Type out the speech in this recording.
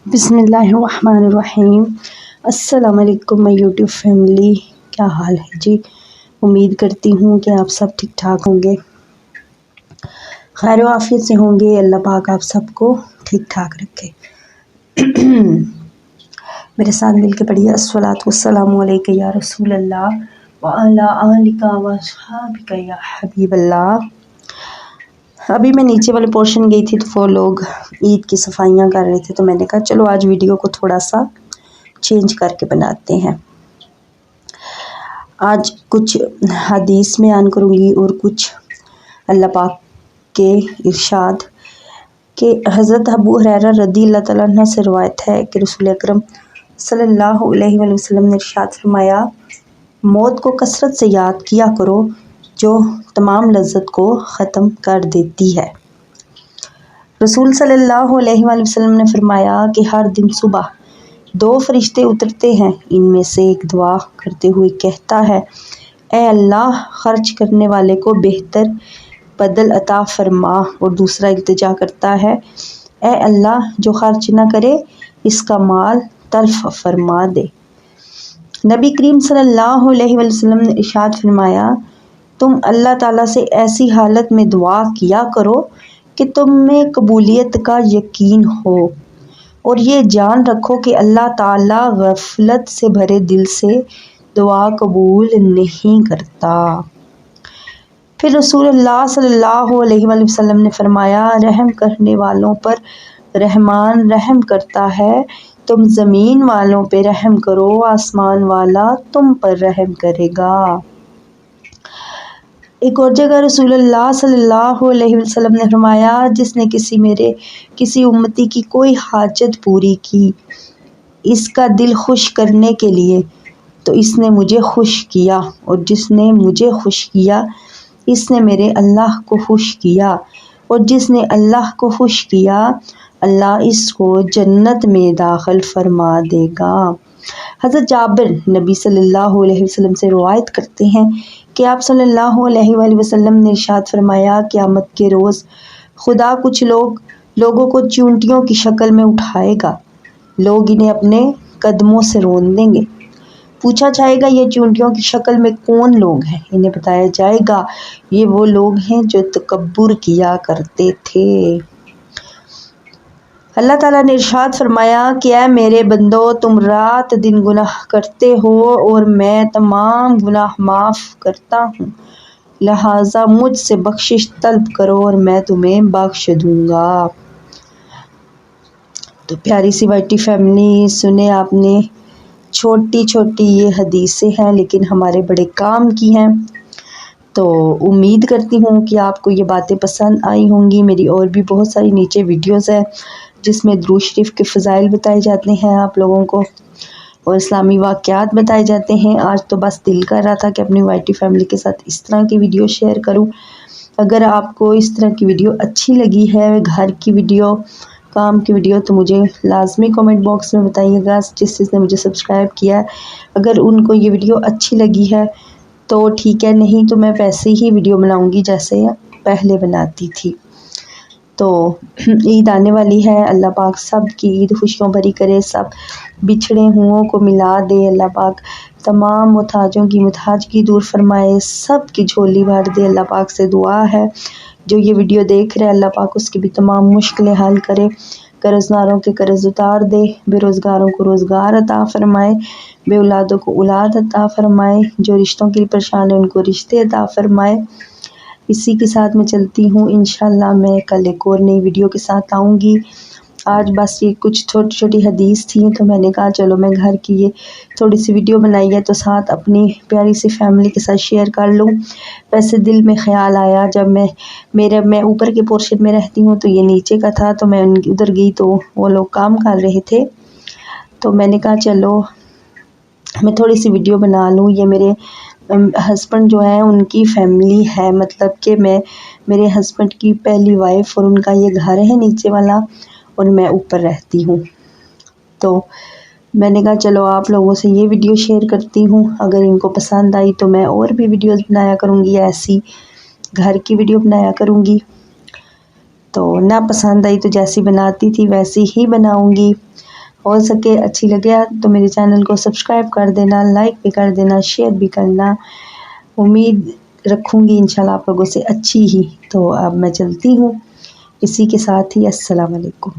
بسم اللہ الرحمن الرحیم۔ السلام علیکم میں یوٹیوب فیملی، کیا حال ہے جی؟ امید کرتی ہوں کہ آپ سب ٹھیک ٹھاک ہوں گے، خیر و عافیت سے ہوں گے۔ اللہ پاک آپ سب کو ٹھیک ٹھاک رکھے۔ میرے ساتھ مل کے پڑھیے الصلاۃ والسلام علیک یا رسول اللہ وعلی آلک واصحابک یا حبیب اللہ۔ ابھی میں نیچے والے پورشن گئی تھی تو وہ لوگ عید کی صفائیاں کر رہے تھے، تو میں نے کہا چلو آج ویڈیو کو تھوڑا سا چینج کر کے بناتے ہیں۔ آج کچھ حدیث بیان کروں گی اور کچھ اللہ پاک کے ارشاد کہ حضرت ابو ہریرہ رضی اللہ تعالیٰ عنہ سے روایت ہے کہ رسول اکرم صلی اللہ علیہ وآلہ وسلم نے ارشاد فرمایا، موت کو کثرت سے یاد کیا کرو جو تمام لذت کو ختم کر دیتی ہے۔ رسول صلی اللہ علیہ وآلہ وسلم نے فرمایا کہ ہر دن صبح 2 فرشتے اترتے ہیں، ان میں سے ایک دعا کرتے ہوئے کہتا ہے، اے اللہ خرچ کرنے والے کو بہتر بدل عطا فرما، اور دوسرا التجا کرتا ہے، اے اللہ جو خرچ نہ کرے اس کا مال تلف فرما دے۔ نبی کریم صلی اللہ علیہ وآلہ وسلم نے ارشاد فرمایا، تم اللہ تعالیٰ سے ایسی حالت میں دعا کیا کرو کہ تم میں قبولیت کا یقین ہو، اور یہ جان رکھو کہ اللہ تعالیٰ غفلت سے بھرے دل سے دعا قبول نہیں کرتا۔ پھر رسول اللہ صلی اللہ علیہ وآلہ وسلم نے فرمایا، رحم کرنے والوں پر رحمان رحم کرتا ہے، تم زمین والوں پہ رحم کرو، آسمان والا تم پر رحم کرے گا۔ ایک اور جگہ رسول اللہ صلی اللہ علیہ وسلم نے فرمایا، جس نے کسی امتی کی کوئی حاجت پوری کی اس کا دل خوش کرنے کے لیے تو اس نے مجھے خوش کیا، اور جس نے مجھے خوش کیا اس نے میرے اللہ کو خوش کیا، اور جس نے اللہ کو خوش کیا اللہ اس کو جنت میں داخل فرما دے گا۔ حضرت جابر نبی صلی اللہ علیہ وسلم سے روایت کرتے ہیں کہ آپ صلی اللہ علیہ وآلہ وسلم نے ارشاد فرمایا، قیامت کے روز خدا کچھ لوگوں کو چیونٹیوں کی شکل میں اٹھائے گا، لوگ انہیں اپنے قدموں سے رون دیں گے۔ پوچھا جائے گا یہ چیونٹیوں کی شکل میں کون لوگ ہیں؟ انہیں بتایا جائے گا یہ وہ لوگ ہیں جو تکبر کیا کرتے تھے۔ اللہ تعالیٰ نے ارشاد فرمایا کہ اے میرے بندو، تم رات دن گناہ کرتے ہو اور میں تمام گناہ معاف کرتا ہوں، لہٰذا مجھ سے بخشش طلب کرو اور میں تمہیں بخش دوں گا۔ تو پیاری سی وائی فیملی، سنے آپ نے، چھوٹی چھوٹی یہ حدیثیں ہیں لیکن ہمارے بڑے کام کی ہیں۔ تو امید کرتی ہوں کہ آپ کو یہ باتیں پسند آئی ہوں گی۔ میری اور بھی بہت ساری نیچے ویڈیوز ہیں جس میں درود شریف کے فضائل بتائے جاتے ہیں آپ لوگوں کو، اور اسلامی واقعات بتائے جاتے ہیں۔ آج تو بس دل کر رہا تھا کہ اپنی وائی ٹی فیملی کے ساتھ اس طرح کی ویڈیو شیئر کروں۔ اگر آپ کو اس طرح کی ویڈیو اچھی لگی ہے، گھر کی ویڈیو، کام کی ویڈیو، تو مجھے لازمی کمنٹ باکس میں بتائیے گا۔ جس نے مجھے سبسکرائب کیا ہے، اگر ان کو یہ ویڈیو اچھی لگی ہے تو ٹھیک ہے، نہیں تو میں ویسے ہی ویڈیو بناؤں گی جیسے پہلے بناتی تھی۔ تو عید آنے والی ہے، اللہ پاک سب کی عید خوشیوں بھری کرے، سب بچھڑے ہوں کو ملا دے، اللہ پاک تمام محتاجوں کی محتاجگی دور فرمائے، سب کی جھولی بھر دے۔ اللہ پاک سے دعا ہے جو یہ ویڈیو دیکھ رہے اللہ پاک اس کی بھی تمام مشکلیں حل کرے، قرض داروں کے قرض اتار دے، بے روزگاروں کو روزگار عطا فرمائے، بے اولادوں کو اولاد عطا فرمائے، جو رشتوں کے لیے پریشان ہیں ان کو رشتے عطا فرمائے۔ اسی کے ساتھ میں چلتی ہوں، انشاءاللہ میں کل ایک اور نئی ویڈیو کے ساتھ آؤں گی۔ آج بس یہ کچھ چھوٹی چھوٹی حدیث تھیں تو میں نے کہا چلو میں گھر کی یہ تھوڑی سی ویڈیو بنائی ہے تو ساتھ اپنی پیاری سی فیملی کے ساتھ شیئر کر لوں۔ ویسے دل میں خیال آیا جب میں اوپر کے پورشن میں رہتی ہوں تو یہ نیچے کا تھا، تو میں ادھر گئی تو وہ لوگ کام کر رہے تھے، تو میں نے کہا چلو میں تھوڑی سی ویڈیو بنا لوں۔ یہ میرے ہسبینڈ جو ہیں ان کی فیملی ہے، مطلب کہ میرے ہسبینڈ کی پہلی وائف اور ان کا یہ گھر ہے نیچے والا، اور میں اوپر رہتی ہوں۔ تو میں نے کہا چلو آپ لوگوں سے یہ ویڈیو شیئر کرتی ہوں، اگر ان کو پسند آئی تو میں اور بھی ویڈیوز بنایا کروں گی، ایسی گھر کی ویڈیو بنایا کروں گی۔ تو نہ پسند آئی تو جیسی بناتی تھی ویسی ہی بناؤں گی۔ ہو سکے اچھی لگے تو میرے چینل کو سبسکرائب کر دینا، لائک بھی کر دینا، شیئر بھی کرنا۔ امید رکھوں گی انشاءاللہ آپ لوگوں سے اچھی ہی۔ تو اب میں چلتی ہوں، اسی کے ساتھ ہی السلام علیکم۔